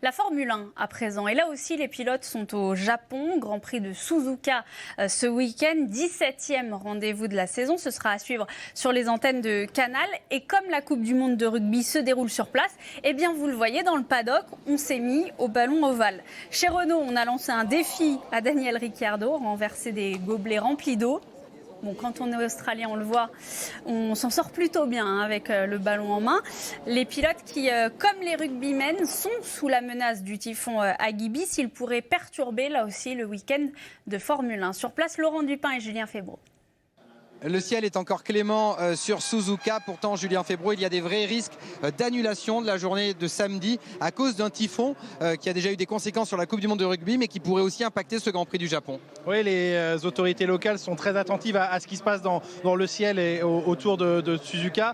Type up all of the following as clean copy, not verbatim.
La Formule 1 à présent. Et là aussi, les pilotes sont au Japon. Grand Prix de Suzuka ce week-end. 17e rendez-vous de la saison. Ce sera à suivre sur les antennes de Canal. Et comme la Coupe du Monde de rugby se déroule sur place, eh bien vous le voyez dans le paddock, on s'est mis au ballon ovale. Chez Renault, on a lancé un défi à Daniel Ricciardo, renverser des gobelets remplis d'eau. Bon, quand on est australien, on le voit, on s'en sort plutôt bien avec le ballon en main. Les pilotes qui, comme les rugbymen, sont sous la menace du typhon Hagibis. S'il pourrait perturber, là aussi, le week-end de Formule 1. Sur place, Laurent Dupin et Julien Febvre. Le ciel est encore clément sur Suzuka. Pourtant, Julien Febvre, il y a des vrais risques d'annulation de la journée de samedi à cause d'un typhon qui a déjà eu des conséquences sur la Coupe du Monde de rugby, mais qui pourrait aussi impacter ce Grand Prix du Japon. Oui, les autorités locales sont très attentives à ce qui se passe dans le ciel et autour de Suzuka.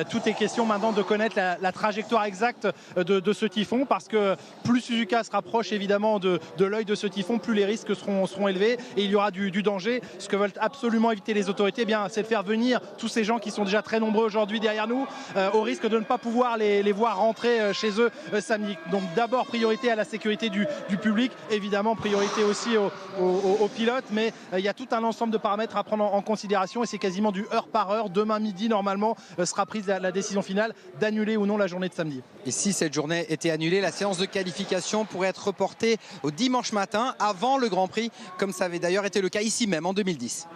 Tout est question maintenant de connaître la trajectoire exacte de ce typhon, parce que plus Suzuka se rapproche évidemment de l'œil de ce typhon, plus les risques seront élevés et il y aura du danger. Ce que veulent absolument éviter les autorités, c'est de faire venir tous ces gens qui sont déjà très nombreux aujourd'hui derrière nous, au risque de ne pas pouvoir les voir rentrer chez eux samedi. Donc d'abord priorité à la sécurité du public, évidemment priorité aussi aux pilotes, mais il y a tout un ensemble de paramètres à prendre en considération et c'est quasiment du heure par heure. Demain midi normalement sera prise la décision finale d'annuler ou non la journée de samedi. Et si cette journée était annulée, la séance de qualification pourrait être reportée au dimanche matin avant le Grand Prix, comme ça avait d'ailleurs été le cas ici même en 2010.